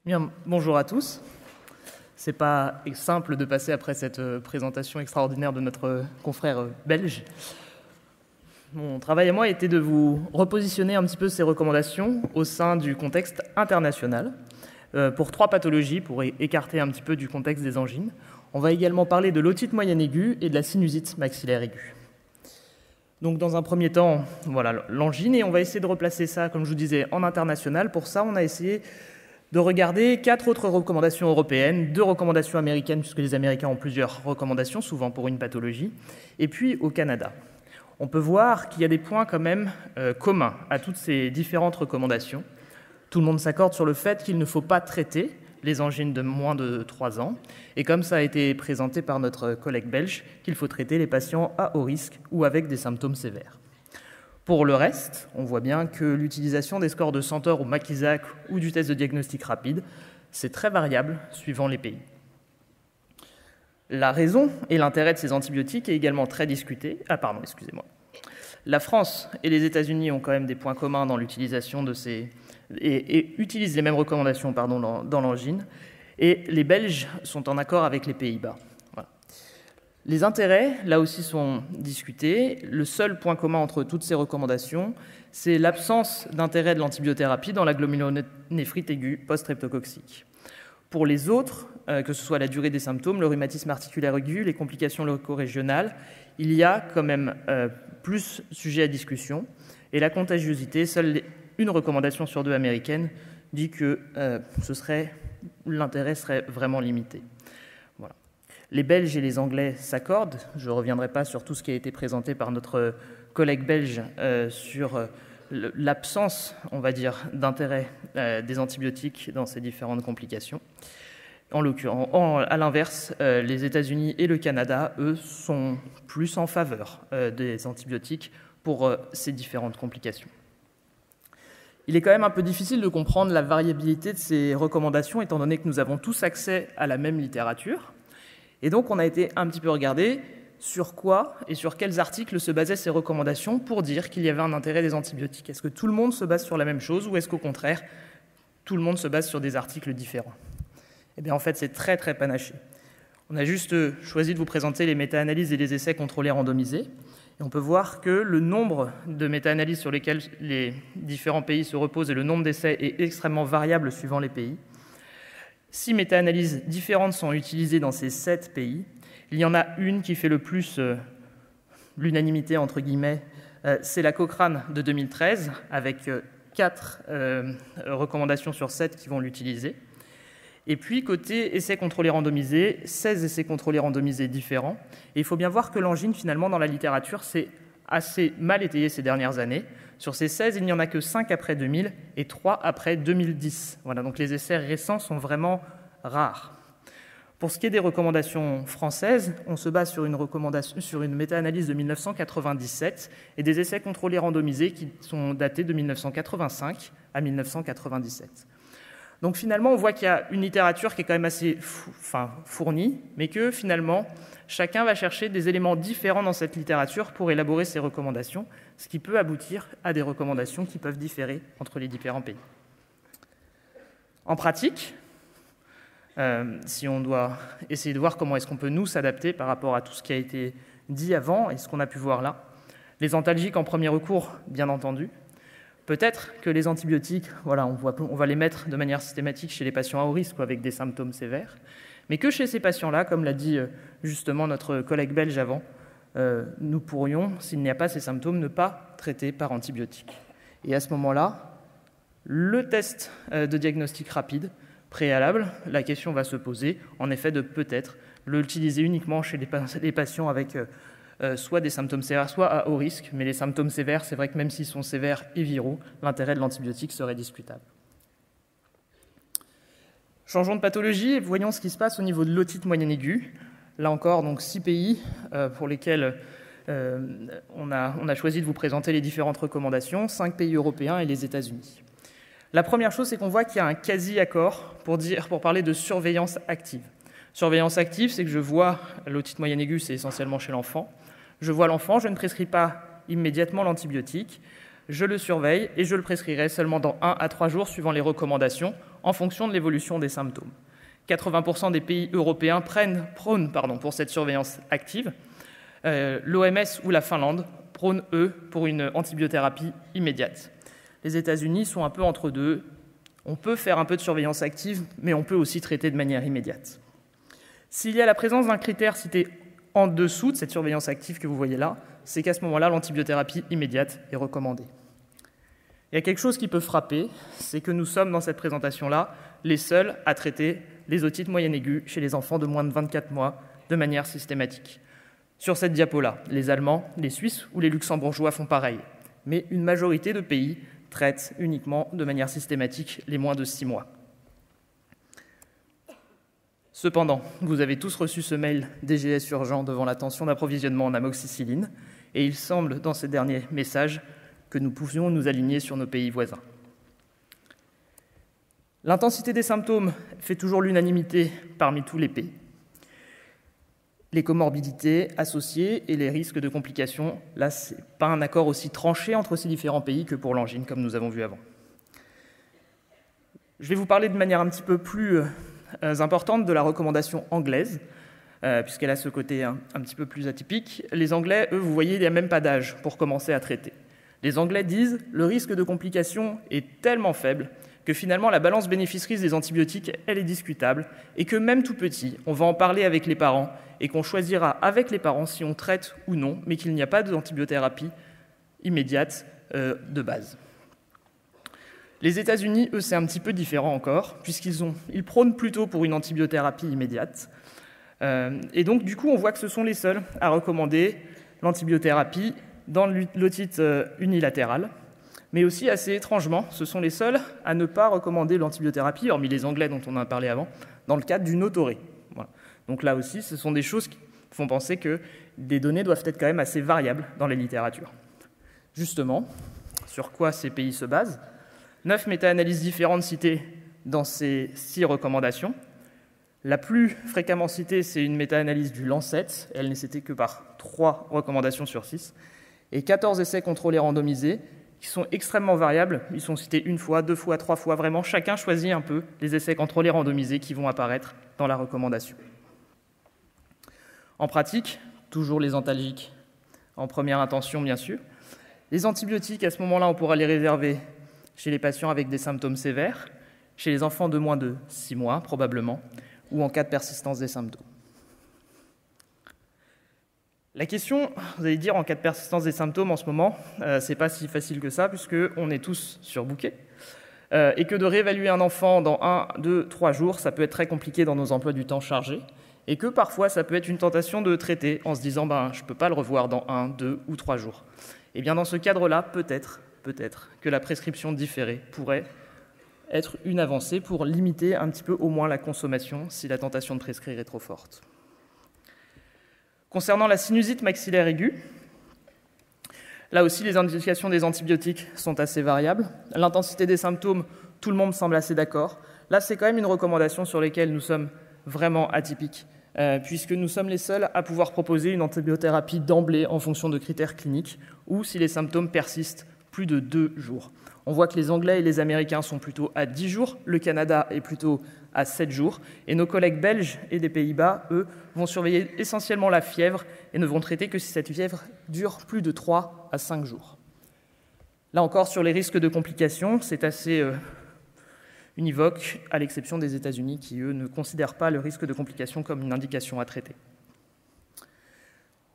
Bien, bonjour à tous. C'est pas simple de passer après cette présentation extraordinaire de notre confrère belge. Mon travail à moi était de vous repositionner un petit peu ces recommandations au sein du contexte international pour 3 pathologies, pour écarter un petit peu du contexte des angines. On va également parler de l'otite moyenne aiguë et de la sinusite maxillaire aiguë. Donc dans un premier temps, voilà l'angine, et on va essayer de replacer ça, comme je vous disais, en international. Pour ça, on a essayé de regarder 4 autres recommandations européennes, 2 recommandations américaines, puisque les Américains ont plusieurs recommandations, souvent pour une pathologie, et puis au Canada. On peut voir qu'il y a des points quand même communs à toutes ces différentes recommandations. Tout le monde s'accorde sur le fait qu'il ne faut pas traiter les angines de moins de 3 ans, et comme ça a été présenté par notre collègue belge, qu'il faut traiter les patients à haut risque ou avec des symptômes sévères. Pour le reste, on voit bien que l'utilisation des scores de Centor ou Makisak ou du test de diagnostic rapide, c'est très variable suivant les pays. La raison et l'intérêt de ces antibiotiques est également très discuté. La France et les États-Unis ont quand même des points communs dans l'utilisation de ces et utilisent les mêmes recommandations dans l'angine, et les Belges sont en accord avec les Pays-Bas. Voilà. Les intérêts, là aussi, sont discutés. Le seul point commun entre toutes ces recommandations, c'est l'absence d'intérêt de l'antibiothérapie dans la glomérulonéphrite aiguë post-streptococcique. Pour les autres, que ce soit la durée des symptômes, le rhumatisme articulaire aigu, les complications leucorégionales, il y a quand même plus sujet à discussion. Et la contagiosité, seule une recommandation sur 2 américaine dit que l'intérêt serait vraiment limité. Voilà. Les Belges et les Anglais s'accordent. Je ne reviendrai pas sur tout ce qui a été présenté par notre collègue belge sur l'absence, on va dire, d'intérêt des antibiotiques dans ces différentes complications. En l'occurrence, à l'inverse, les États-Unis et le Canada, eux, sont plus en faveur des antibiotiques pour ces différentes complications. Il est quand même un peu difficile de comprendre la variabilité de ces recommandations, étant donné que nous avons tous accès à la même littérature. Et donc, on a été un petit peu regarder sur quoi et sur quels articles se basaient ces recommandations pour dire qu'il y avait un intérêt des antibiotiques. Est-ce que tout le monde se base sur la même chose ou est-ce qu'au contraire, tout le monde se base sur des articles différents? Eh bien, en fait, c'est très, très panaché. On a juste choisi de vous présenter les méta-analyses et les essais contrôlés randomisés. Et on peut voir que le nombre de méta-analyses sur lesquelles les différents pays se reposent et le nombre d'essais est extrêmement variable suivant les pays. 6 méta-analyses différentes sont utilisées dans ces 7 pays. Il y en a une qui fait le plus l'unanimité, entre guillemets, c'est la Cochrane de 2013, avec 4 recommandations sur 7 qui vont l'utiliser. Et puis, côté essais contrôlés randomisés, 16 essais contrôlés randomisés différents. Et il faut bien voir que l'angine, finalement, dans la littérature, c'est assez mal étayé ces dernières années. Sur ces 16, il n'y en a que 5 après 2000 et 3 après 2010. Voilà, donc les essais récents sont vraiment rares. Pour ce qui est des recommandations françaises, on se base sur une méta-analyse de 1997 et des essais contrôlés randomisés qui sont datés de 1985 à 1997. Donc finalement, on voit qu'il y a une littérature qui est quand même assez fournie, mais que finalement, chacun va chercher des éléments différents dans cette littérature pour élaborer ses recommandations, ce qui peut aboutir à des recommandations qui peuvent différer entre les différents pays. En pratique, si on doit essayer de voir comment est-ce qu'on peut nous s'adapter par rapport à tout ce qui a été dit avant et ce qu'on a pu voir là, les antalgiques en premier recours, bien entendu. Peut-être que les antibiotiques, voilà, on va les mettre de manière systématique chez les patients à haut risque ou avec des symptômes sévères, mais que chez ces patients-là, comme l'a dit justement notre collègue belge avant, nous pourrions, s'il n'y a pas ces symptômes, ne pas traiter par antibiotiques. Et à ce moment-là, le test de diagnostic rapide préalable, la question va se poser, en effet, de peut-être l'utiliser uniquement chez les patients avec soit des symptômes sévères, soit à haut risque, mais les symptômes sévères, c'est vrai que même s'ils sont sévères et viraux, l'intérêt de l'antibiotique serait discutable. Changeons de pathologie et voyons ce qui se passe au niveau de l'otite moyenne aiguë. Là encore, donc 6 pays pour lesquels on a choisi de vous présenter les différentes recommandations, 5 pays européens et les États-Unis. La première chose, c'est qu'on voit qu'il y a un quasi-accord pour parler de surveillance active. Surveillance active, c'est que je vois l'otite moyenne aiguë, c'est essentiellement chez l'enfant. Je vois l'enfant, je ne prescris pas immédiatement l'antibiotique. je le surveille et je le prescrirai seulement dans 1 à 3 jours suivant les recommandations en fonction de l'évolution des symptômes. 80% des pays européens prônent pour cette surveillance active. L'OMS ou la Finlande prônent, eux, pour une antibiothérapie immédiate. Les États-Unis sont un peu entre deux. On peut faire un peu de surveillance active, mais on peut aussi traiter de manière immédiate. S'il y a la présence d'un critère cité en dessous de cette surveillance active que vous voyez là, c'est qu'à ce moment-là, l'antibiothérapie immédiate est recommandée. Il y a quelque chose qui peut frapper, c'est que nous sommes dans cette présentation-là les seuls à traiter les otites moyennes aiguës chez les enfants de moins de 24 mois de manière systématique. Sur cette diapo-là, les Allemands, les Suisses ou les Luxembourgeois font pareil, mais une majorité de pays traitent uniquement de manière systématique les moins de 6 mois. Cependant, vous avez tous reçu ce mail DGS urgent devant la tension d'approvisionnement en amoxicilline, et il semble, dans ces derniers messages, que nous pouvions nous aligner sur nos pays voisins. L'intensité des symptômes fait toujours l'unanimité parmi tous les pays. Les comorbidités associées et les risques de complications, là, ce n'est pas un accord aussi tranché entre ces différents pays que pour l'angine, comme nous avons vu avant. Je vais vous parler de manière un petit peu plus importante de la recommandation anglaise, puisqu'elle a ce côté un petit peu plus atypique. Les Anglais, eux, vous voyez, il n'y a même pas d'âge pour commencer à traiter. Les Anglais disent « le risque de complications est tellement faible que finalement la balance bénéfice-risque des antibiotiques, elle est discutable, et que même tout petit, on va en parler avec les parents, et qu'on choisira avec les parents si on traite ou non, mais qu'il n'y a pas d'antibiothérapie immédiate de base. » Les États-Unis, eux, c'est un petit peu différent encore, puisqu'ils prônent plutôt pour une antibiothérapie immédiate. Et donc, du coup, on voit que ce sont les seuls à recommander l'antibiothérapie dans l'otite unilatérale. Mais aussi, assez étrangement, ce sont les seuls à ne pas recommander l'antibiothérapie, hormis les Anglais dont on a parlé avant, dans le cadre d'une autoré. Voilà. Donc là aussi, ce sont des choses qui font penser que des données doivent être quand même assez variables dans la littérature. Justement, sur quoi ces pays se basent ? 9 méta-analyses différentes citées dans ces 6 recommandations. La plus fréquemment citée, c'est une méta-analyse du Lancet. Elle n'est citée que par 3 recommandations sur 6. Et 14 essais contrôlés randomisés qui sont extrêmement variables. Ils sont cités 1 fois, 2 fois, 3 fois. Vraiment, chacun choisit un peu les essais contrôlés randomisés qui vont apparaître dans la recommandation. En pratique, toujours les antalgiques en première intention, bien sûr. Les antibiotiques, à ce moment-là, on pourra les réserver chez les patients avec des symptômes sévères, chez les enfants de moins de 6 mois, probablement, ou en cas de persistance des symptômes. La question, vous allez dire, en cas de persistance des symptômes en ce moment, c'est pas si facile que ça, puisqu'on est tous surbookés, et que de réévaluer un enfant dans 1, 2, 3 jours, ça peut être très compliqué dans nos emplois du temps chargés, et que parfois, ça peut être une tentation de traiter en se disant « je ne peux pas le revoir dans 1, 2 ou 3 jours ». Et bien dans ce cadre-là, peut-être que la prescription différée pourrait être une avancée pour limiter un petit peu au moins la consommation si la tentation de prescrire est trop forte. Concernant la sinusite maxillaire aiguë, là aussi les indications des antibiotiques sont assez variables. L'intensité des symptômes, tout le monde semble assez d'accord. Là, c'est quand même une recommandation sur laquelle nous sommes vraiment atypiques, puisque nous sommes les seuls à pouvoir proposer une antibiothérapie d'emblée en fonction de critères cliniques, ou si les symptômes persistent plus de 2 jours. On voit que les Anglais et les Américains sont plutôt à 10 jours, le Canada est plutôt à 7 jours, et nos collègues belges et des Pays-Bas, eux, vont surveiller essentiellement la fièvre et ne vont traiter que si cette fièvre dure plus de 3 à 5 jours. Là encore, sur les risques de complications, c'est assez univoque, à l'exception des États-Unis qui, eux, ne considèrent pas le risque de complications comme une indication à traiter.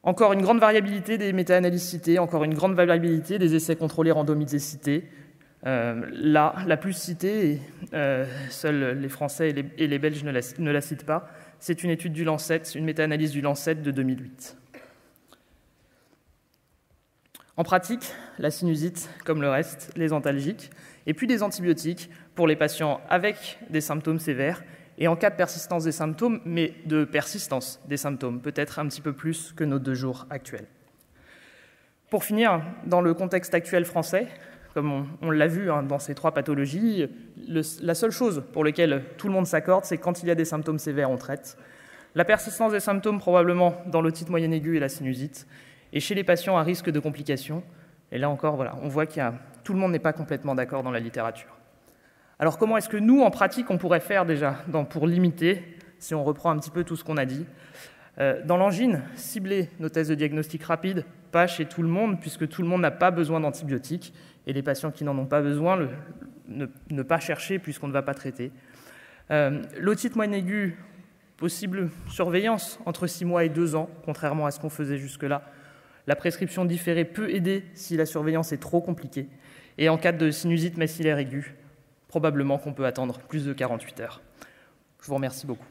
Encore une grande variabilité des méta-analyses citées, encore une grande variabilité des essais contrôlés randomisés cités. La plus citée, et seuls les Français et les Belges ne la citent pas, c'est une étude du Lancet, une méta-analyse du Lancet de 2008. En pratique, la sinusite, comme le reste, les antalgiques, et puis des antibiotiques pour les patients avec des symptômes sévères, et en cas de persistance des symptômes, mais de persistance des symptômes, peut-être un petit peu plus que nos 2 jours actuels. Pour finir, dans le contexte actuel français, comme on l'a vu dans ces 3 pathologies, la seule chose pour laquelle tout le monde s'accorde, c'est quand il y a des symptômes sévères, on traite. La persistance des symptômes, probablement dans l'otite moyenne aiguë et la sinusite. Et chez les patients à risque de complications, Et là encore, voilà, on voit tout le monde n'est pas complètement d'accord dans la littérature. Alors comment est-ce que nous, en pratique, on pourrait faire déjà pour limiter, si on reprend un petit peu tout ce qu'on a dit? Dans l'angine, cibler nos tests de diagnostic rapide, pas chez tout le monde, puisque tout le monde n'a pas besoin d'antibiotiques, et les patients qui n'en ont pas besoin, ne pas chercher puisqu'on ne va pas traiter. L'otite moyenne aiguë, possible surveillance entre 6 mois et 2 ans, contrairement à ce qu'on faisait jusque-là. La prescription différée peut aider si la surveillance est trop compliquée. Et en cas de sinusite maxillaire aiguë, probablement qu'on peut attendre plus de 48 heures. Je vous remercie beaucoup.